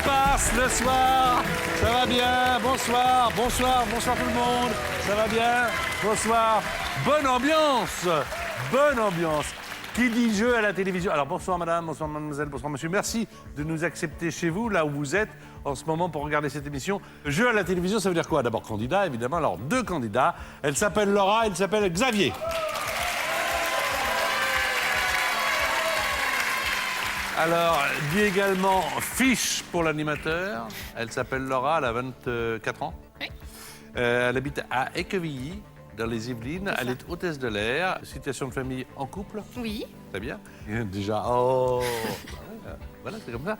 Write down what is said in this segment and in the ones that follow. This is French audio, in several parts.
passe le soir? Ça va bien? Bonsoir, bonsoir, bonsoir tout le monde. Ça va bien? Bonsoir. Bonne ambiance. Bonne ambiance. Qui dit jeu à la télévision? Alors bonsoir madame, bonsoir mademoiselle, bonsoir monsieur. Merci de nous accepter chez vous, là où vous êtes en ce moment pour regarder cette émission. Jeu à la télévision, ça veut dire quoi? D'abord candidat, évidemment. Alors deux candidats. Elle s'appelle Laura, elle s'appelle Xavier. Alors, dit également fiche pour l'animateur. Elle s'appelle Laura, elle a 24 ans. Oui. Elle habite à Équevilly, dans les Yvelines. Elle est hôtesse de l'air. Situation de famille en couple. Oui. Très bien. Déjà, oh voilà, c'est comme ça.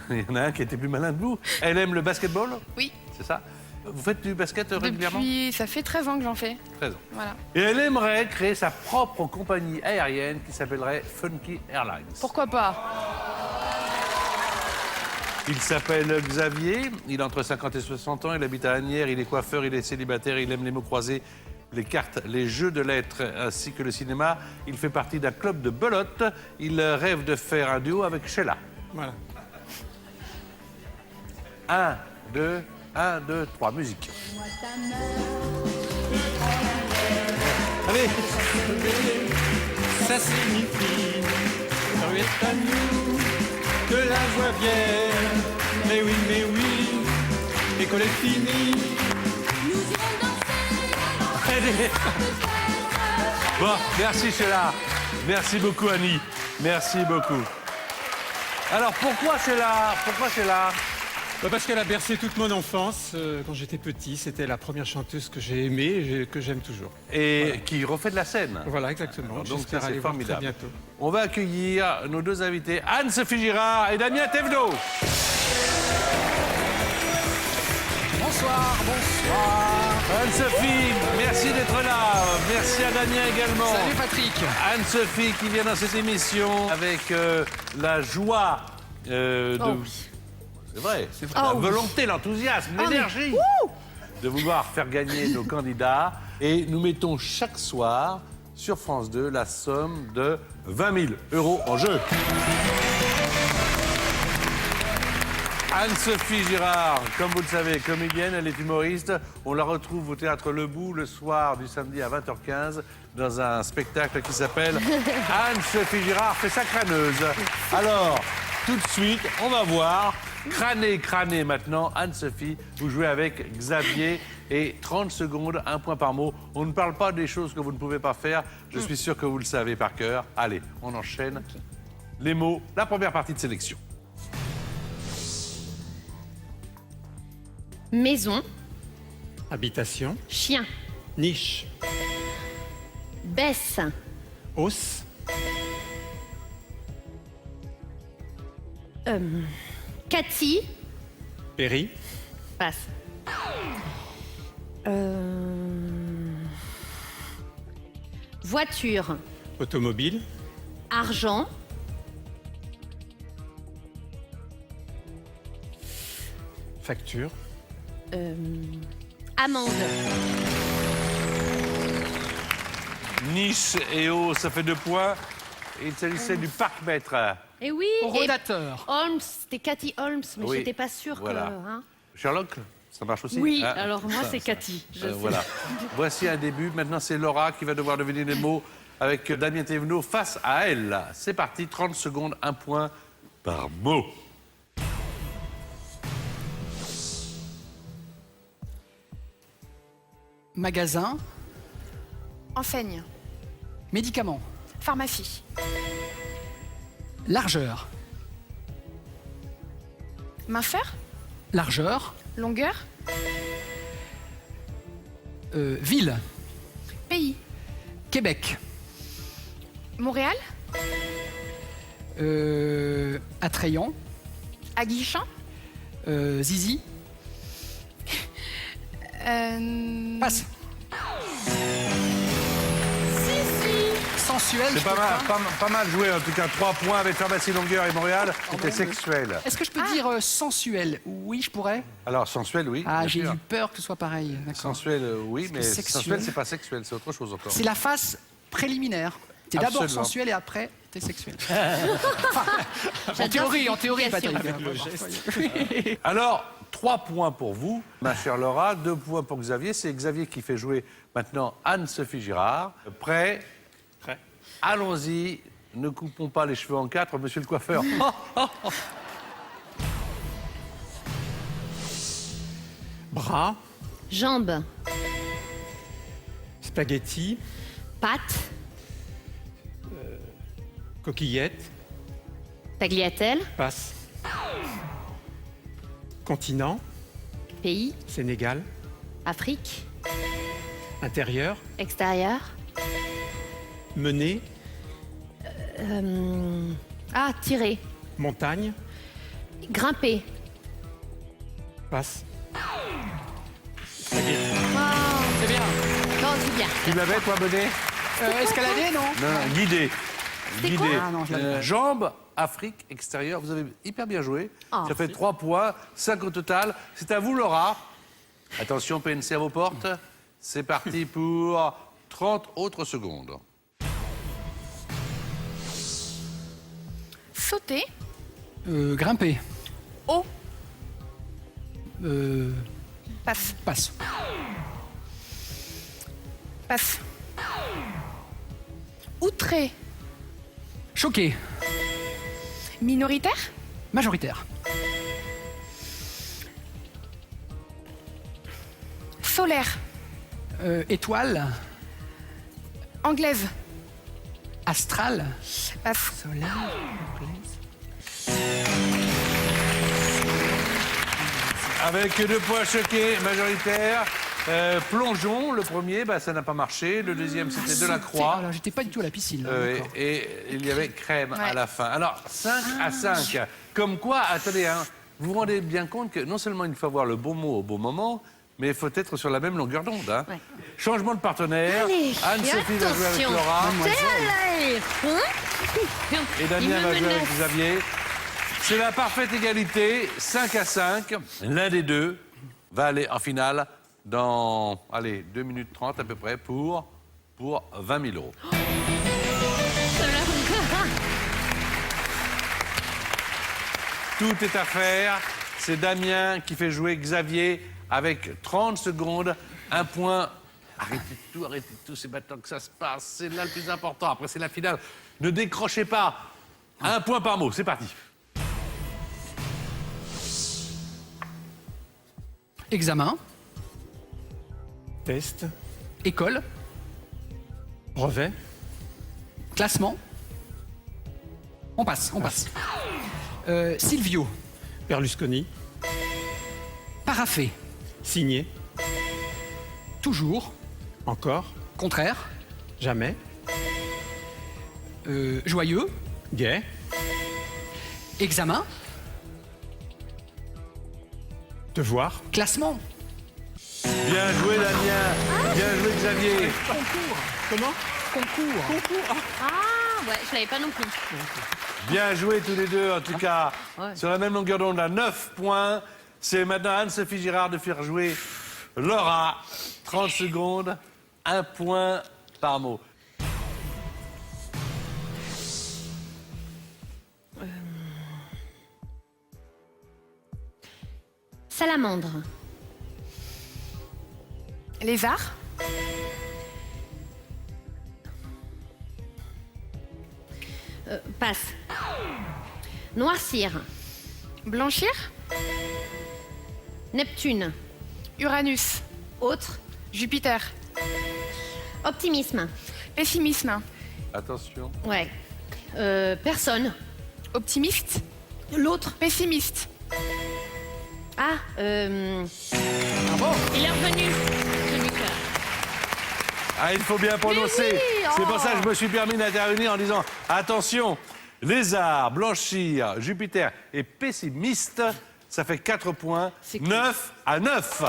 Il y en a un qui était plus malin de vous. Elle aime le basketball? Oui. C'est ça? Vous faites du basket régulièrement? Ça fait 13 ans que j'en fais. 13 ans. Voilà. Et elle aimerait créer sa propre compagnie aérienne qui s'appellerait Funky Airlines. Pourquoi pas? Il s'appelle Xavier, il a entre 50 et 60 ans, il habite à Asnières, il est coiffeur, il est célibataire, il aime les mots croisés, les cartes, les jeux de lettres ainsi que le cinéma. Il fait partie d'un club de belote. Il rêve de faire un duo avec Sheila. Voilà. 1, 2, 3, musique. Allez. Ça signifie, rue est à nous, que la joie vienne. Mais oui, l'école est finie. Allez. Bon, merci Sheila. Merci beaucoup Annie. Merci beaucoup. Alors pourquoi Sheila? Pourquoi Sheila? Parce qu'elle a bercé toute mon enfance. Quand j'étais petit, c'était la première chanteuse que j'ai aimée et que j'aime toujours. Et voilà. Qui refait de la scène. Voilà, exactement. Donc j'espère c'est aller voir très formidable. bientôt. On va accueillir nos deux invités, Anne-Sophie Girard et Damien Thévenot. Bonsoir, bonsoir. Anne-Sophie, merci d'être là. Merci à Damien également. Salut Patrick. Anne-Sophie qui vient dans cette émission avec la joie de... Oh oui. C'est vrai, Oh la oui. volonté, l'enthousiasme, l'énergie de vouloir faire gagner nos candidats. Et nous mettons chaque soir sur France 2 la somme de 20 000 € en jeu. Anne-Sophie Girard, comme vous le savez, comédienne, elle est humoriste. On la retrouve au Théâtre Le Bout le soir du samedi à 20h15 dans un spectacle qui s'appelle Anne-Sophie Girard fait sa crâneuse. Alors, tout de suite, on va voir. Crâner maintenant. Anne-Sophie, vous jouez avec Xavier et 30 secondes, un point par mot. On ne parle pas des choses que vous ne pouvez pas faire. Je suis sûr que vous le savez par cœur. Allez, on enchaîne. Les mots, la première partie de sélection. Maison, Habitation, chien, niche, baisse, os, Cathy, péri, passe. Voiture, automobile, argent, facture, amende, Nice et eau, ça fait 2 points. Il s'agissait du parc-mètre. et oui, Rodateur. et Holmes, c'était Cathy Holmes, mais Oui, j'étais pas sûre voilà. que... hein. Sherlock, ça marche aussi? Oui, Ah, alors moi ça, c'est Cathy, je sais. Voilà. Voici un début. Maintenant, c'est Laura qui va devoir deviner les mots avec Damien Thévenot face à elle. C'est parti, 30 secondes, un point par mot. Magasin, Enseigne, médicaments, pharmacie, largeur, main-fer, largeur, longueur, ville, pays, Québec, Montréal, attrayant, aguichant, zizi, passe, sensuel. C'est je pas peux mal, pas mal joué, en tout cas. 3 points avec Pharmacie Longueur et Montréal. C'était sexuel. Est-ce que je peux dire sensuel? Oui, je pourrais. Alors, sensuel, oui. Ah, bien j'ai sûr. eu peur que ce soit pareil. D'accord. Sensuel, oui, que mais sexuel. sensuel, c'est pas sexuel, c'est autre chose encore. C'est la phase préliminaire. C'est d'abord Absolument. sensuel et après santé sexuelle. En théorie, l'explication. Patrick. Alors, 3 points pour vous, ma chère Laura, 2 points pour Xavier. C'est Xavier qui fait jouer maintenant Anne-Sophie Girard. Prêt? Prêt. Allons-y. Ne coupons pas les cheveux en 4, monsieur le coiffeur. Bras, Jambes, spaghetti, pâtes, coquillette, tagliatelle, passe. Continent, pays, Sénégal, Afrique, intérieur, extérieur. mener, Tirer, montagne, grimper. passe. C'est bien. Non, c'est bien. Tu l'avais, toi, Bonnet? Escalader, non? Non, guidé. C'était quoi? Ah non, je l'avais pas. Jambes, Afrique, extérieur. Vous avez hyper bien joué. Oh. Ça fait 3 points, 5 au total. C'est à vous, Laura. Attention, PNC à vos portes. C'est parti pour 30 autres secondes. Sauter. Grimper. Haut. Passe. Passe. Passe. Outré. Choqué. Minoritaire. Majoritaire. Solaire. Étoile. Anglaise. Astral. Passe. Solaire. Avec 2 points choqués, majoritaire. Plongeon, le premier, ça n'a pas marché. Le deuxième, c'était de la croix. Alors, j'étais pas du tout à la piscine. là, d'accord. Et il y avait crème à Ouais. la fin. Alors, 5 à 5. Comme quoi, attendez, hein, vous vous rendez bien compte que non seulement il faut avoir le bon mot au bon moment, mais il faut être sur la même longueur d'onde. Hein. Ouais. Changement de partenaire. Allez, Anne-Sophie va jouer avec attention. Laura. Allez, Et Damien va jouer avec Xavier. C'est la parfaite égalité, 5 à 5. L'un des deux va aller en finale dans, 2 minutes 30 à peu près pour 20 000 euros. Tout est à faire. C'est Damien qui fait jouer Xavier avec 30 secondes, 1 point. Arrêtez tout, c'est maintenant que ça se passe. C'est là le plus important. Après, c'est la finale. Ne décrochez pas. 1 point par mot, c'est parti. Examen. test, École. brevet, Classement. On passe. Silvio. Berlusconi, Paraffé. signé, Toujours. encore, Contraire. jamais, Joyeux. gai, Examen. devoir, Classement. Bien joué, Damien. Bien joué, Xavier. comment? Concours. Ah, ouais, je l'avais pas non plus. Bien joué tous les deux, en tout cas. Ouais. Sur la même longueur d'onde, à 9 points. C'est maintenant Anne-Sophie Girard de faire jouer Laura. 30 secondes, 1 point par mot. Salamandre, Lézard. passe. Noircir, Blanchir. Neptune, Uranus. autre, Jupiter. optimisme, Pessimisme. Attention. ouais. Personne, Optimiste. l'autre, Pessimiste. ah, il est revenu. Ah, il faut bien prononcer. oui, C'est oh. pour ça que je me suis permis d'intervenir en disant attention, lézard, blanchir, Jupiter et pessimiste, ça fait 4 points. C'est cool. 9 à 9.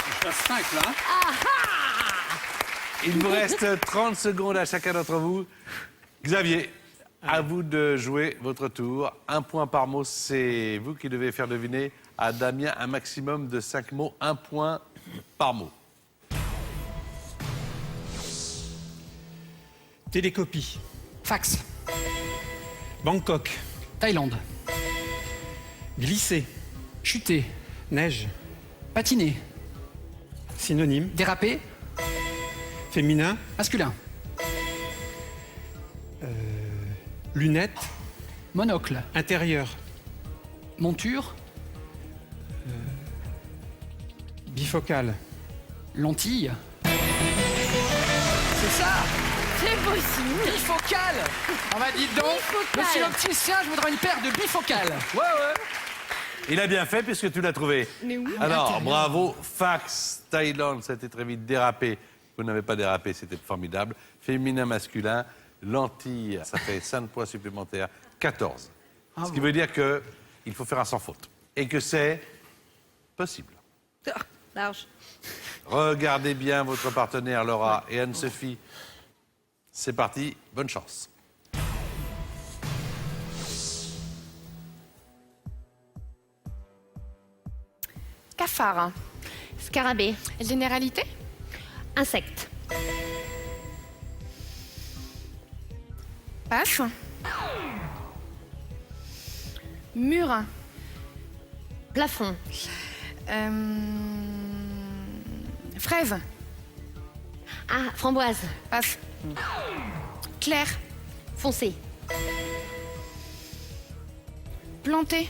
Je passe 5 là. Il vous reste 30 secondes à chacun d'entre vous. Xavier, à vous de jouer votre tour. 1 point par mot, c'est vous qui devez faire deviner à Damien un maximum de 5 mots. 1 point par mot. Télécopie. Fax. Bangkok. Thaïlande. Glisser. Chuter. Neige. Patiner. Synonyme. Déraper. Féminin. Masculin. Lunettes. Monocle. Intérieur. Monture. Bifocale. Lentille. C'est ça. C'est possible. Bifocale. On m'a dit donc. Bifocale. Monsieur l'opticien, je voudrais une paire de bifocales. Ouais. Il a bien fait puisque tu l'as trouvé. Mais oui. Alors, bravo. Fax, Thaïlande, ça a été très vite dérapé. Vous n'avez pas dérapé, c'était formidable. Féminin, masculin, lentille, ça fait 5 points supplémentaires, 14. Ce qui veut dire qu'il faut faire un sans faute. Et que c'est possible. Ah, large. Regardez bien votre partenaire Laura et Anne-Sophie. C'est parti, bonne chance. Cafard. Scarabée. Généralité. Insecte. Passe. Mur. Plafond. Fraise. Ah, framboise. Passe. Clair. Foncé. Planté.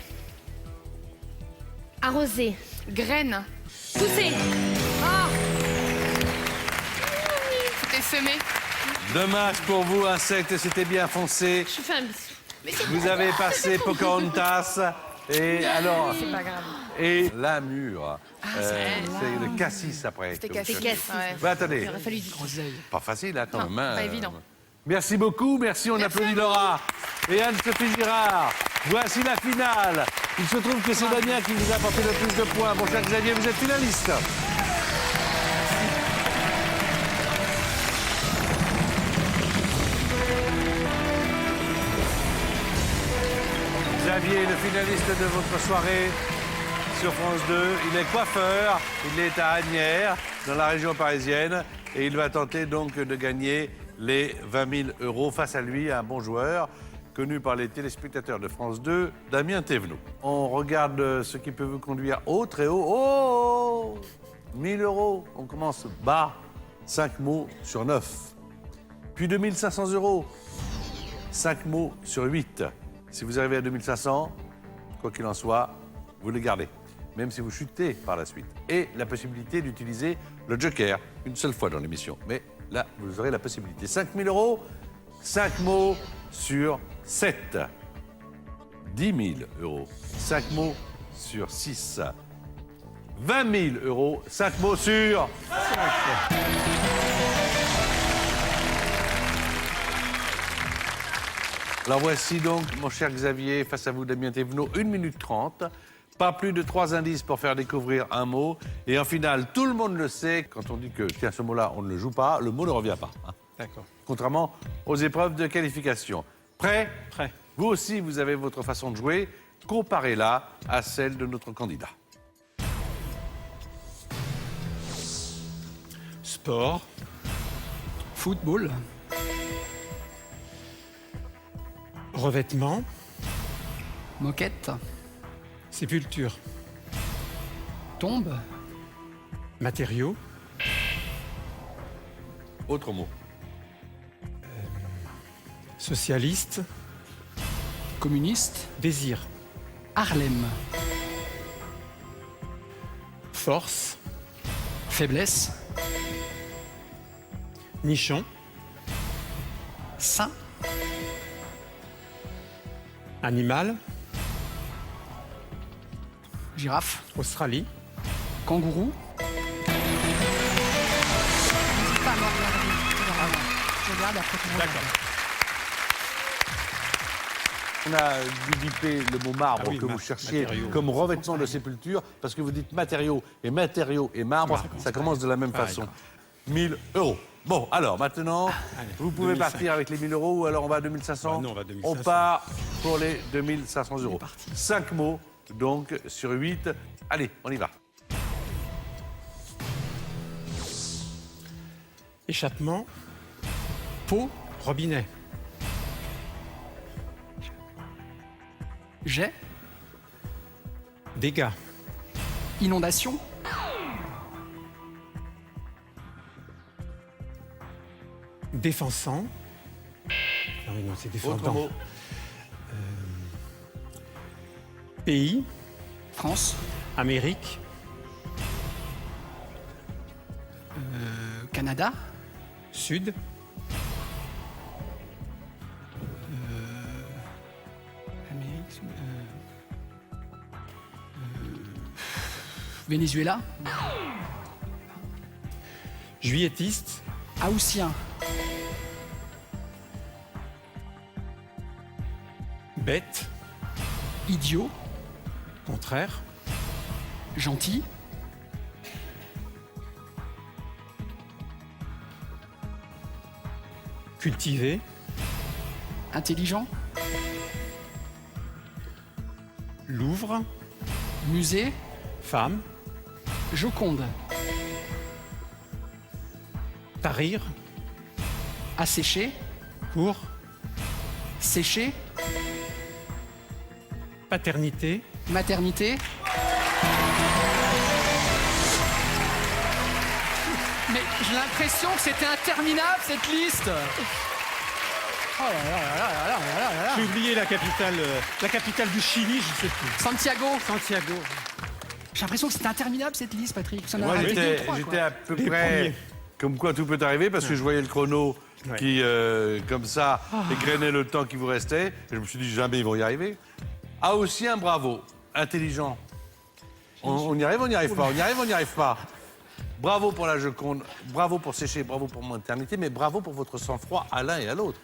Arrosé. Graine. Poussé. C'était semé. Dommage pour vous, insecte, c'était bien foncé. Je fais un bisou. Vous avez passé Pocahontas. Et alors, C'est pas grave. et la mûre. C'est le cassis après. C'était que vous cassé. cherchez. Cassis. Ouais. Bah, attendez, Il aurait fallu dire. Groseille. pas facile hein, quand Non, même. hein. pas évident. Merci beaucoup, merci, on applaudit Laura et Anne-Sophie Girard. Voici la finale. Il se trouve que c'est Damien qui vous a apporté le plus de points. Mon cher Xavier, vous êtes finaliste. Xavier est le finaliste de votre soirée sur France 2. Il est coiffeur, il est à Asnières, dans la région parisienne, et il va tenter donc de gagner les 20 000 euros face à lui, un bon joueur, connu par les téléspectateurs de France 2, Damien Thévenot. On regarde ce qui peut vous conduire haut, très haut. Oh 1 000 euros, on commence bas, 5 mots sur 9. Puis 2 500 euros, 5 mots sur 8. Si vous arrivez à 2500, quoi qu'il en soit, vous le gardez, même si vous chutez par la suite. Et la possibilité d'utiliser le joker une seule fois dans l'émission. Mais là, vous aurez la possibilité. 5 000 euros, 5 mots sur 7. 10 000 euros, 5 mots sur 6. 20 000 euros, 5 mots sur 5. Alors voici donc, mon cher Xavier, face à vous, Damien Thévenot, 1 minute 30. Pas plus de 3 indices pour faire découvrir un mot. Et en finale, tout le monde le sait, quand on dit que, tiens, ce mot-là, on ne le joue pas, le mot ne revient pas. Hein. D'accord. Contrairement aux épreuves de qualification. Prêt? Prêt. Vous aussi, vous avez votre façon de jouer. Comparez-la à celle de notre candidat. Sport. Football. Revêtement. Moquette. Sépulture. Tombe. Matériaux. Autre mot. Socialiste. Communiste. Désir. Harlem. Force. Faiblesse. Nichon. Saint. Animal. Girafe. Australie. Kangourou. Pas à me regarder. Je regarde après tout le monde. D'accord. On a dû biper le mot marbre Ah oui, que vous ma- cherchiez matériaux. comme revêtement de sépulture, parce que vous dites matériaux et marbre, Ouais, ça commence de la même pareil, façon. 1 000 euros. Bon, alors maintenant, allez, vous pouvez 2500. partir avec les 1 000 euros ou alors on va à 2500. Bah non, on va à 2500. On part pour les 2 500 euros. 5 mots, donc, sur 8. Allez, on y va. Échappement. Peau. Robinet. Jet. Dégâts. Inondation. Défensant. Ah oui, non, c'est Autre défendant. mot. Pays. France. Amérique. Canada. Sud. Amérique. Venezuela. Juillettiste. Haussien. Bête. Idiot. Contraire. Gentil. Cultivé. Intelligent. Louvre. Musée. Femme. Joconde. Tarir. Assécher. Court. Sécher. Paternité. Maternité. Mais j'ai l'impression que c'était interminable cette liste. Oh là là là là là là là là. J'ai oublié la capitale du Chili, je sais plus. Santiago. Santiago. J'ai l'impression que c'était interminable cette liste, Patrick. Ça en a Moi, arrêté deux, j'étais trois, quoi. j'étais à peu Les près premiers. comme quoi tout peut arriver parce que je voyais le chrono Ouais. qui, comme ça, égrenait le temps qui vous restait. Et je me suis dit, jamais ils vont y arriver. Haussien, bravo. Intelligent. On y arrive, on n'y arrive pas. On y arrive, on n'y arrive pas. Bravo pour la Joconde, bravo pour sécher, bravo pour maternité, mais bravo pour votre sang-froid à l'un et à l'autre.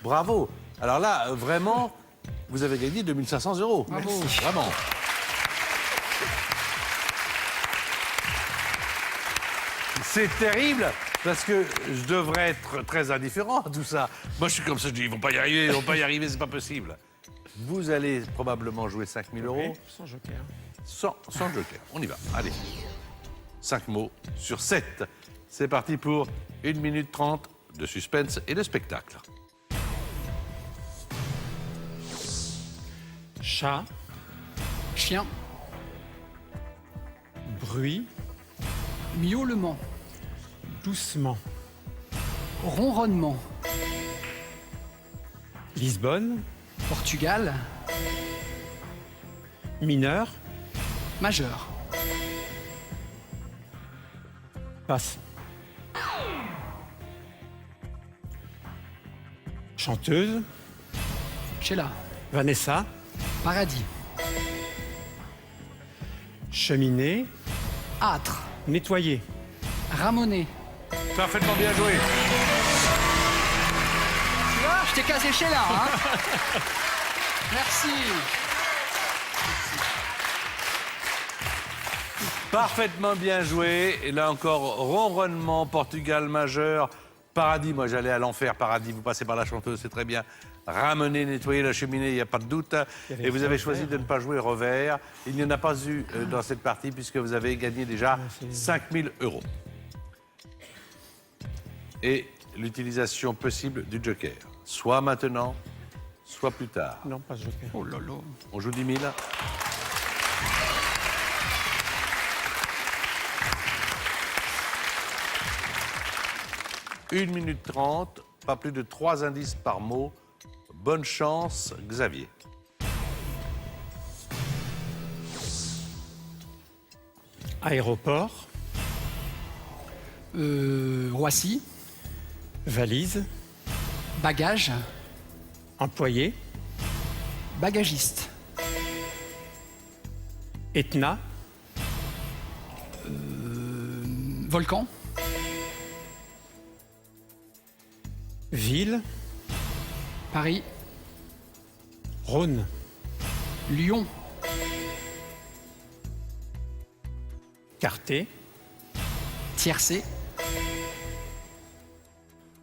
Bravo. Alors là, vraiment, vous avez gagné 2500 €. Bravo. Vraiment. C'est terrible parce que je devrais être très indifférent à tout ça. Moi, je suis comme ça, je dis, ils vont pas y arriver, ils vont pas y arriver, c'est pas possible. Vous allez probablement jouer 5000 €. Sans joker. Sans joker. On y va. Allez. 5 mots sur 7. C'est parti pour 1 minute 30 de suspense et de spectacle. Chat. Chien. Bruit. Miaulement. Doucement. Ronronnement. Lisbonne. Portugal. Mineur. Majeur. Passe. Chanteuse. Sheila. Vanessa. Paradis. Cheminée. Âtre. Nettoyer. Ramonet. Parfaitement bien joué. Tu vois, je t'ai casé Sheila, hein. Merci. Parfaitement bien joué. Et là encore, ronronnement, Portugal majeur. Paradis, moi j'allais à l'enfer. Paradis, vous passez par la chanteuse, c'est très bien. Ramener, nettoyer la cheminée, il n'y a pas de doute. Et vous avez choisi de ne pas jouer revers. Il n'y en a pas eu dans cette partie puisque vous avez gagné déjà 5000 €. Et l'utilisation possible du joker. Soit maintenant, soit plus tard. Non, pas joker. Oh là là. On joue 10 000. Une minute 30, pas plus de 3 indices par mot. Bonne chance, Xavier. Aéroport. Roissy. Valise. Bagage. Employé. Bagagiste. Etna. Volcan. Ville. Paris. Rhône. Lyon. Carté. Tiercé.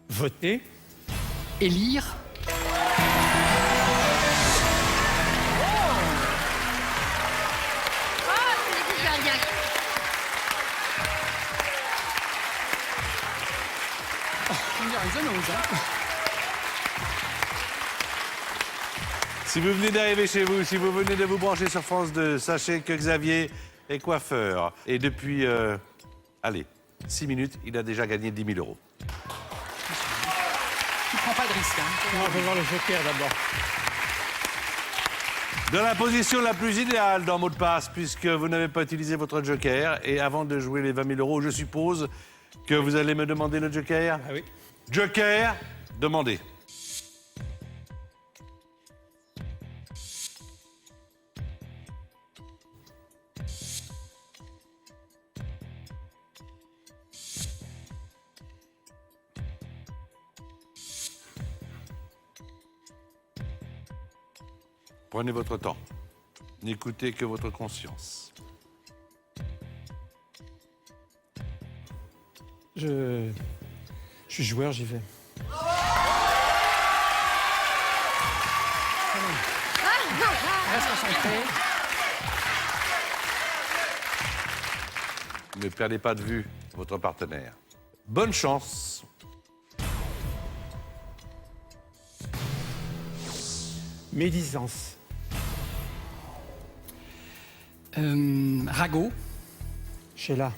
Voter. Élire. C'est super bien. On dirait une zoonose, hein. Si vous venez d'arriver chez vous, si vous venez de vous brancher sur France 2, sachez que Xavier est coiffeur. Et depuis, allez, 6 minutes, il a déjà gagné 10 000 euros. Tu prends pas de risque. Hein. Non, je vais voir le joker d'abord. Dans la position la plus idéale dans mot de passe, puisque vous n'avez pas utilisé votre joker. Et avant de jouer les 20 000 euros, je suppose que vous allez me demander le joker. Ah oui. Joker, demandez. Prenez votre temps. N'écoutez que votre conscience. Je suis joueur, j'y vais. Reste concentré. Ne perdez pas de vue votre partenaire. Bonne chance. Médisance. Ragot. Sheila.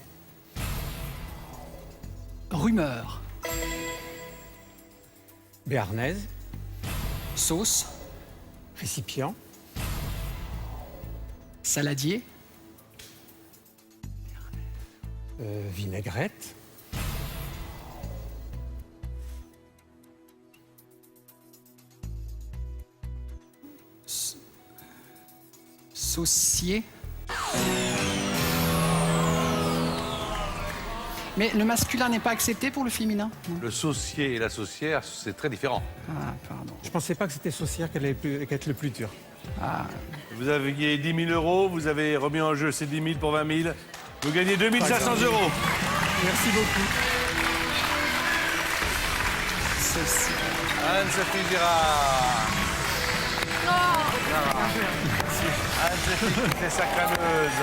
Rumeur. Béarnaise. Sauce. Récipient. Saladier. Vinaigrette. Saucier. Mais le masculin n'est pas accepté pour le féminin? Le saucier et la saucière, c'est très différent. Ah, pardon. Je pensais pas que c'était saucière qu'elle allait être le plus dur. Vous aviez 10 000 euros, vous avez remis en jeu ces 10 000 pour 20 000. Vous gagnez 2 500 euros. Merci beaucoup. Saucier. Anne-Sophie Girard. Anne-Sophie qui fait sa crâneuse.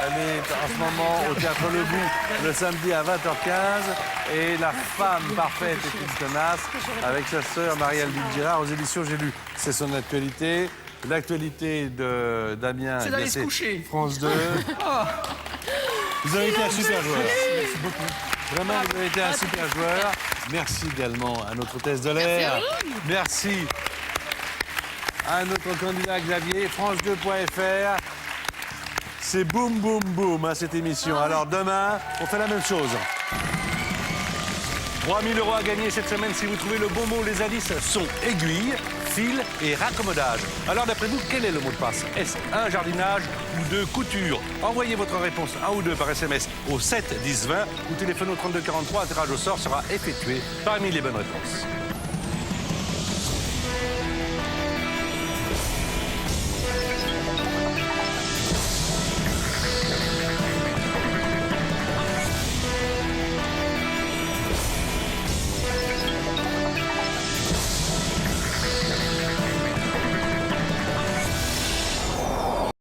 Elle est en ce moment au Théâtre Le Bout, le samedi à 20h15. Et La femme parfaite est une tenace avec sa sœur Marie-Albine Girard aux éditions J'ai lu. C'est son actualité. L'actualité de Damien, C'est eh bien, d'aller se coucher. France 2. Vous avez été un super joueur. Merci beaucoup. Vraiment, vous avez été un super joueur. Merci également à notre hôtesse de l'air. Merci à notre candidat Xavier. France2.fr. C'est boum, boum, boum, hein, cette émission. Alors demain, on fait la même chose. 3 000 euros à gagner cette semaine si vous trouvez le bon mot. Les indices sont aiguille, fil et raccommodage. Alors d'après vous, quel est le mot de passe? Est-ce 1 jardinage ou 2 couture? Envoyez votre réponse 1 ou 2 par SMS au 7 10 20 ou téléphone au 32 43. Un tirage au sort sera effectué parmi les bonnes réponses.